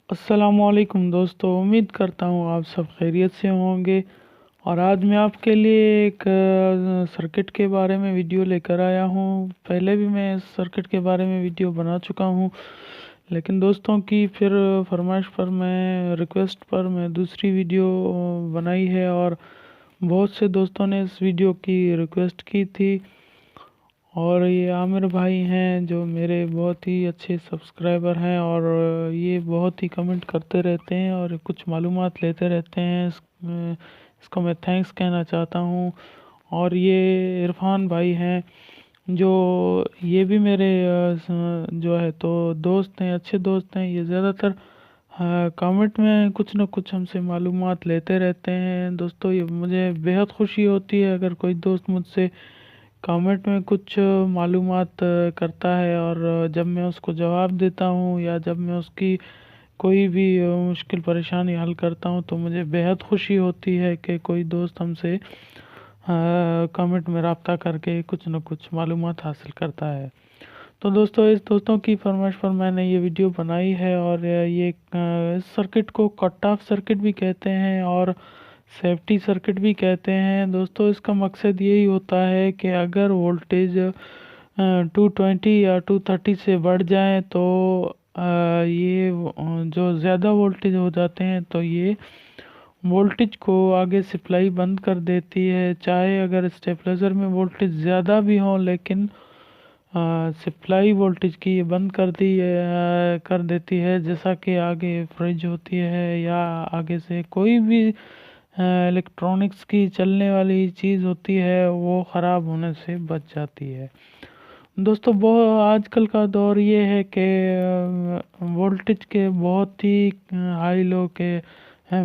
अस्सलामुअलैकुम दोस्तों, उम्मीद करता हूँ आप सब खैरियत से होंगे। और आज मैं आपके लिए एक सर्किट के बारे में वीडियो लेकर आया हूँ। पहले भी मैं इस सर्किट के बारे में वीडियो बना चुका हूँ, लेकिन दोस्तों की फिर फरमाइश पर मैं रिक्वेस्ट पर मैं दूसरी वीडियो बनाई है। और बहुत से दोस्तों ने इस वीडियो की रिक्वेस्ट की थी। और ये आमिर भाई हैं जो मेरे बहुत ही अच्छे सब्सक्राइबर हैं, और ये बहुत ही कमेंट करते रहते हैं और कुछ मालूमात लेते रहते हैं। इसको मैं थैंक्स कहना चाहता हूँ। और ये इरफान भाई हैं जो ये भी मेरे जो है तो दोस्त हैं, अच्छे दोस्त हैं। ये ज़्यादातर कमेंट में कुछ न कुछ हमसे मालूमात लेते रहते हैं। दोस्तों, ये मुझे बेहद खुशी होती है अगर कोई दोस्त मुझसे कमेंट में कुछ मालूमात करता है, और जब मैं उसको जवाब देता हूँ या जब मैं उसकी कोई भी मुश्किल परेशानी हल करता हूँ तो मुझे बेहद खुशी होती है कि कोई दोस्त हमसे कमेंट में रब्ता करके कुछ न कुछ मालूमात हासिल करता है। तो दोस्तों, इस दोस्तों की फरमाइश पर मैंने ये वीडियो बनाई है। और ये इस सर्किट को कट ऑफ सर्किट भी कहते हैं और सेफ्टी सर्किट भी कहते हैं। दोस्तों, इसका मकसद यही होता है कि अगर वोल्टेज 220 या 230 से बढ़ जाए तो जो ज़्यादा वोल्टेज हो जाते हैं तो ये वोल्टेज को आगे सप्लाई बंद कर देती है। चाहे अगर स्टेबलाइज़र में वोल्टेज ज़्यादा भी हो, लेकिन सप्लाई वोल्टेज की ये बंद कर देती है। जैसा कि आगे फ्रिज होती है या आगे से कोई भी इलेक्ट्रॉनिक्स की चलने वाली चीज़ होती है, वो ख़राब होने से बच जाती है। दोस्तों, बहुत आजकल का दौर ये है कि वोल्टेज के बहुत ही हाई लो के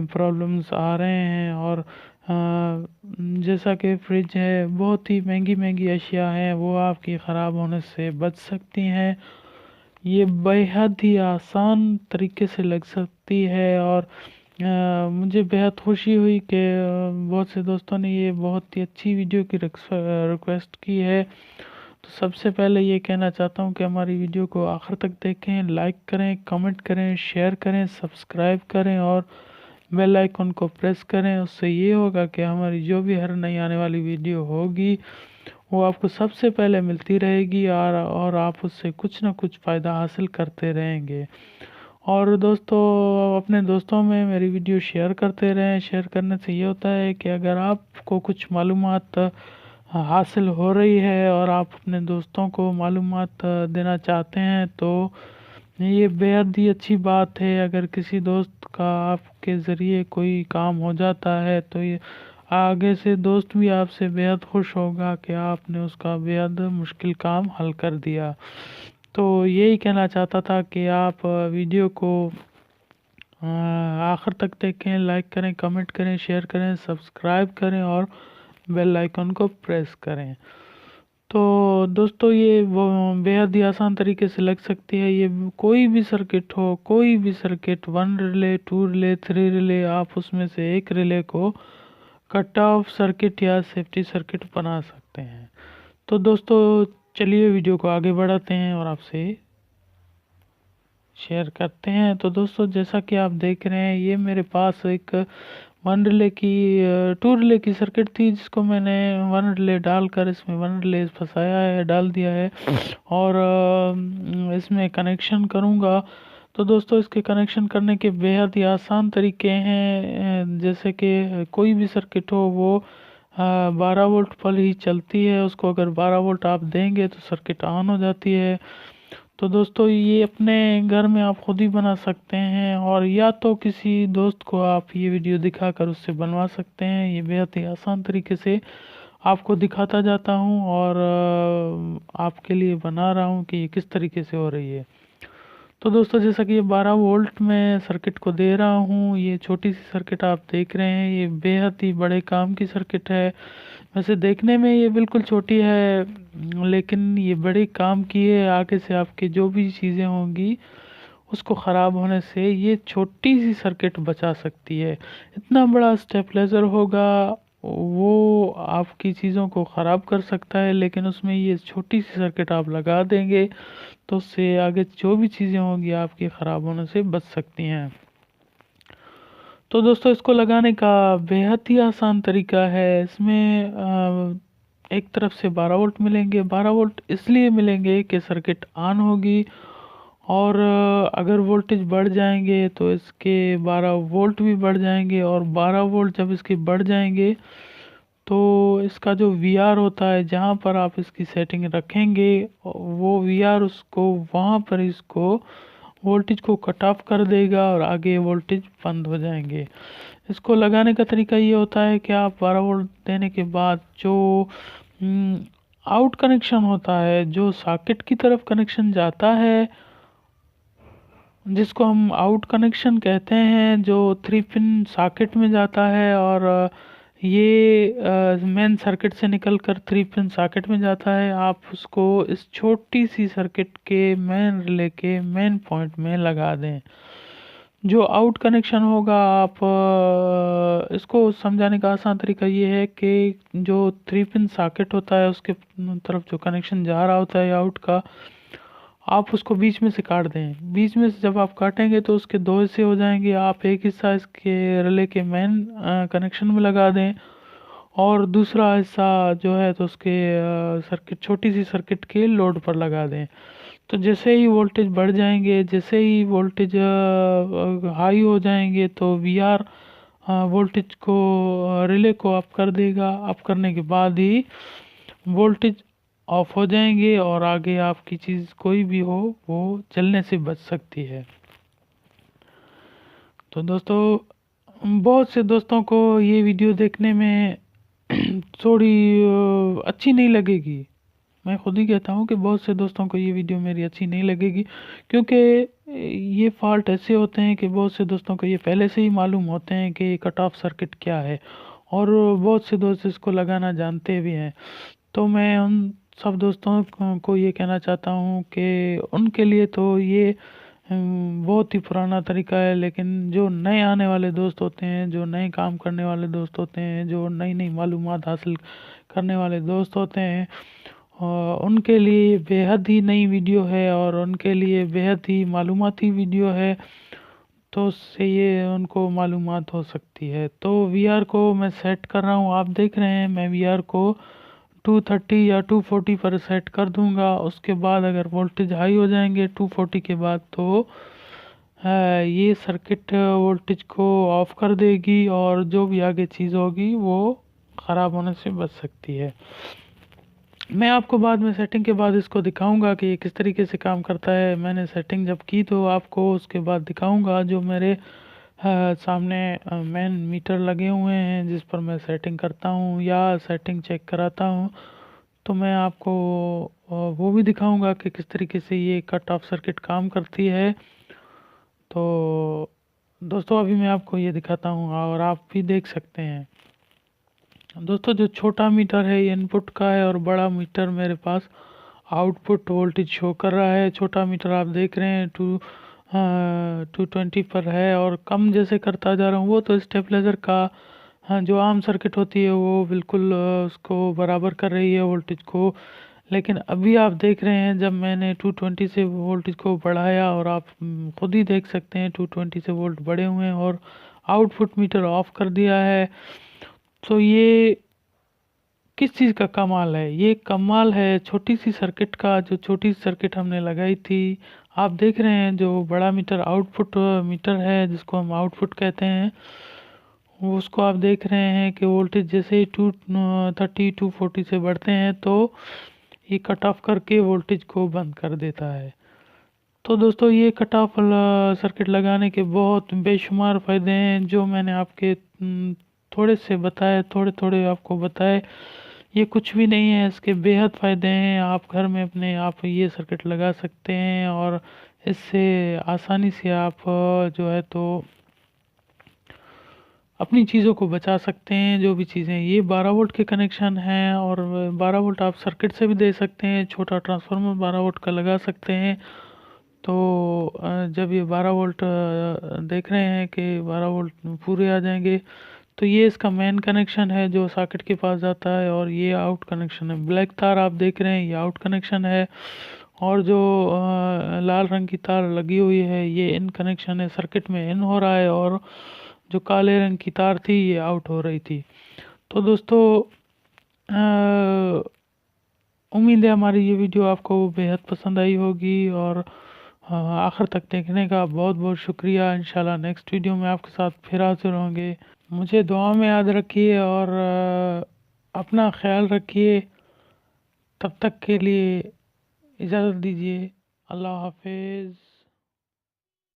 प्रॉब्लम्स आ रहे हैं। और जैसा कि फ्रिज है, बहुत ही महंगी महंगी अशिया हैं, वो आपकी ख़राब होने से बच सकती हैं। ये बेहद ही आसान तरीके से लग सकती है। और मुझे बेहद खुशी हुई कि बहुत से दोस्तों ने ये बहुत ही अच्छी वीडियो की रिक्वेस्ट की है। तो सबसे पहले ये कहना चाहता हूँ कि हमारी वीडियो को आखिर तक देखें, लाइक करें, कमेंट करें, शेयर करें, सब्सक्राइब करें और बेल आइकन को प्रेस करें। उससे ये होगा कि हमारी जो भी हर नई आने वाली वीडियो होगी वो आपको सबसे पहले मिलती रहेगी, और आप उससे कुछ ना कुछ फ़ायदा हासिल करते रहेंगे। और दोस्तों, अपने दोस्तों में मेरी वीडियो शेयर करते रहें। शेयर करने से ये होता है कि अगर आपको कुछ मालूमात हासिल हो रही है और आप अपने दोस्तों को मालूमात देना चाहते हैं तो ये बेहद ही अच्छी बात है। अगर किसी दोस्त का आपके ज़रिए कोई काम हो जाता है तो ये आगे से दोस्त भी आपसे बेहद खुश होगा कि आपने उसका बेहद मुश्किल काम हल कर दिया। तो यही कहना चाहता था कि आप वीडियो को आखिर तक देखें, लाइक करें, कमेंट करें, शेयर करें, सब्सक्राइब करें और बेल आइकन को प्रेस करें। तो दोस्तों, ये वो बेहद ही आसान तरीके से लग सकती है। ये कोई भी सर्किट हो, कोई भी सर्किट, 1 रिले, 2 रिले, 3 रिले, आप उसमें से एक रिले को कट ऑफ सर्किट या सेफ्टी सर्किट बना सकते हैं। तो दोस्तों, चलिए वीडियो को आगे बढ़ाते हैं और आपसे शेयर करते हैं। तो दोस्तों, जैसा कि आप देख रहे हैं, ये मेरे पास एक 1 रिले की 2 रिले की सर्किट थी, जिसको मैंने 1 रिले डालकर इसमें 1 रिले फंसाया है, डाल दिया है और इसमें कनेक्शन करूँगा। तो दोस्तों, इसके कनेक्शन करने के बेहद ही आसान तरीके हैं। जैसे कि कोई भी सर्किट हो, वो 12 वोल्ट पर ही चलती है। उसको अगर 12 वोल्ट आप देंगे तो सर्किट ऑन हो जाती है। तो दोस्तों, ये अपने घर में आप खुद ही बना सकते हैं, और या तो किसी दोस्त को आप ये वीडियो दिखाकर उससे बनवा सकते हैं। ये बेहद ही आसान तरीके से आपको दिखाता जाता हूँ और आपके लिए बना रहा हूँ कि ये किस तरीके से हो रही है। तो दोस्तों, जैसा कि ये 12 वोल्ट में सर्किट को दे रहा हूँ, ये छोटी सी सर्किट आप देख रहे हैं, ये बेहद ही बड़े काम की सर्किट है। वैसे देखने में ये बिल्कुल छोटी है, लेकिन ये बड़े काम की है। आगे से आपके जो भी चीज़ें होंगी उसको ख़राब होने से ये छोटी सी सर्किट बचा सकती है। इतना बड़ा स्टेबलाइज़र होगा, वो आपकी चीज़ों को ख़राब कर सकता है। लेकिन उसमें ये छोटी सी सर्किट आप लगा देंगे तो उससे आगे जो भी चीज़ें होंगी आपकी ख़राब होने से बच सकती हैं। तो दोस्तों इसको लगाने का बेहद ही आसान तरीका है। इसमें एक तरफ से 12 वोल्ट मिलेंगे। 12 वोल्ट इसलिए मिलेंगे कि सर्किट ऑन होगी, और अगर वोल्टेज बढ़ जाएंगे तो इसके 12 वोल्ट भी बढ़ जाएंगे, और 12 वोल्ट जब इसके बढ़ जाएंगे तो इसका जो VR होता है, जहाँ पर आप इसकी सेटिंग रखेंगे, वो VR उसको वहाँ पर इसको वोल्टेज को कट ऑफ कर देगा और आगे वोल्टेज बंद हो जाएंगे। इसको लगाने का तरीका ये होता है कि आप 12 वोल्ट देने के बाद जो आउट कनेक्शन होता है, जो सॉकेट की तरफ कनेक्शन जाता है, जिसको हम आउट कनेक्शन कहते हैं, जो 3 पिन सॉकेट में जाता है, और ये मेन सर्किट से निकलकर 3 पिन सॉकेट में जाता है, आप उसको इस छोटी सी सर्किट के मेन रिले के मेन पॉइंट में लगा दें। जो आउट कनेक्शन होगा, आप इसको समझाने का आसान तरीका ये है कि जो 3 पिन सॉकेट होता है उसके तरफ जो कनेक्शन जा रहा होता है आउट का, आप उसको बीच में से काट दें। बीच में से जब आप काटेंगे तो उसके दो हिस्से हो जाएंगे। आप एक हिस्सा इसके रिले के मेन कनेक्शन में लगा दें, और दूसरा हिस्सा जो है तो उसके सर्किट, छोटी सी सर्किट के लोड पर लगा दें। तो जैसे ही वोल्टेज बढ़ जाएंगे, जैसे ही वोल्टेज हाई हो जाएंगे, तो VR वोल्टेज को रिले को अप कर देगा। अप करने के बाद ही वोल्टेज ऑफ हो जाएंगे, और आगे आपकी चीज़ कोई भी हो वो जलने से बच सकती है। तो दोस्तों, बहुत से दोस्तों को ये वीडियो देखने में थोड़ी अच्छी नहीं लगेगी। मैं खुद ही कहता हूँ कि बहुत से दोस्तों को ये वीडियो मेरी अच्छी नहीं लगेगी, क्योंकि ये फॉल्ट ऐसे होते हैं कि बहुत से दोस्तों को ये पहले से ही मालूम होते हैं कि कट ऑफ सर्किट क्या है, और बहुत से दोस्त इसको लगाना जानते भी हैं। तो मैं उन सब दोस्तों को ये कहना चाहता हूँ कि उनके लिए तो ये बहुत ही पुराना तरीका है। लेकिन जो नए आने वाले दोस्त होते हैं, जो नए काम करने वाले दोस्त होते हैं, जो नई नई मालूमात हासिल करने वाले दोस्त होते हैं, उनके लिए बेहद ही नई वीडियो है, और उनके लिए बेहद ही मालूमाती वीडियो है। तो उससे ये उनको मालूमात हो सकती है। तो VR को मैं सेट कर रहा हूँ, आप देख रहे हैं। मैं VR को 230 या 240 पर सेट कर दूंगा। उसके बाद अगर वोल्टेज हाई हो जाएंगे 240 के बाद, तो ये सर्किट वोल्टेज को ऑफ कर देगी, और जो भी आगे चीज़ होगी वो ख़राब होने से बच सकती है। मैं आपको बाद में सेटिंग के बाद इसको दिखाऊंगा कि ये किस तरीके से काम करता है। मैंने सेटिंग जब की तो आपको उसके बाद दिखाऊंगा। जो मेरे सामने मेन मीटर लगे हुए हैं जिस पर मैं सेटिंग करता हूँ या सेटिंग चेक कराता हूँ, तो मैं आपको वो भी दिखाऊंगा कि किस तरीके से ये कट ऑफ सर्किट काम करती है। तो दोस्तों, अभी मैं आपको ये दिखाता हूँ और आप भी देख सकते हैं। दोस्तों, जो छोटा मीटर है ये इनपुट का है, और बड़ा मीटर मेरे पास आउटपुट वोल्टेज शो कर रहा है। छोटा मीटर आप देख रहे हैं 220 पर है, और कम जैसे करता जा रहा हूँ। वो तो स्टेबलाइजर का जो आम सर्किट होती है वो बिल्कुल उसको बराबर कर रही है वोल्टेज को। लेकिन अभी आप देख रहे हैं जब मैंने 220 से वोल्टेज को बढ़ाया, और आप खुद ही देख सकते हैं 220 से वोल्ट बढ़े हुए हैं, और आउटपुट मीटर ऑफ कर दिया है। तो ये किस चीज़ का कमाल है? ये कमाल है छोटी सी सर्किट का। जो छोटी सी सर्किट हमने लगाई थी, आप देख रहे हैं जो बड़ा मीटर आउटपुट मीटर है जिसको हम आउटपुट कहते हैं, उसको आप देख रहे हैं कि वोल्टेज जैसे ही 230 240 से बढ़ते हैं तो ये कट ऑफ करके वोल्टेज को बंद कर देता है। तो दोस्तों, ये कट ऑफ सर्किट लगाने के बहुत बेशुमार फ़ायदे हैं, जो मैंने आपके थोड़े से बताए, थोड़े थोड़े आपको बताए। ये कुछ भी नहीं है, इसके बेहद फ़ायदे हैं। आप घर में अपने आप ये सर्किट लगा सकते हैं, और इससे आसानी से आप जो है तो अपनी चीज़ों को बचा सकते हैं। जो भी चीज़ें, ये 12 वोल्ट के कनेक्शन हैं, और 12 वोल्ट आप सर्किट से भी दे सकते हैं। छोटा ट्रांसफार्मर 12 वोल्ट का लगा सकते हैं। तो जब ये 12 वोल्ट देख रहे हैं कि 12 वोल्ट पूरे आ जाएंगे, तो ये इसका मेन कनेक्शन है जो सॉकेट के पास जाता है, और ये आउट कनेक्शन है। ब्लैक तार आप देख रहे हैं ये आउट कनेक्शन है, और जो लाल रंग की तार लगी हुई है ये इन कनेक्शन है, सर्किट में इन हो रहा है, और जो काले रंग की तार थी ये आउट हो रही थी। तो दोस्तों उम्मीद है हमारी ये वीडियो आपको बेहद पसंद आई होगी, और आखिर तक देखने का बहुत बहुत शुक्रिया। इंशाल्लाह नेक्स्ट वीडियो में आपके साथ फिर हाजिर होंगे। मुझे दुआ में याद रखिए, और अपना ख्याल रखिए। तब तक के लिए इजाज़त दीजिए। अल्लाह हाफिज़।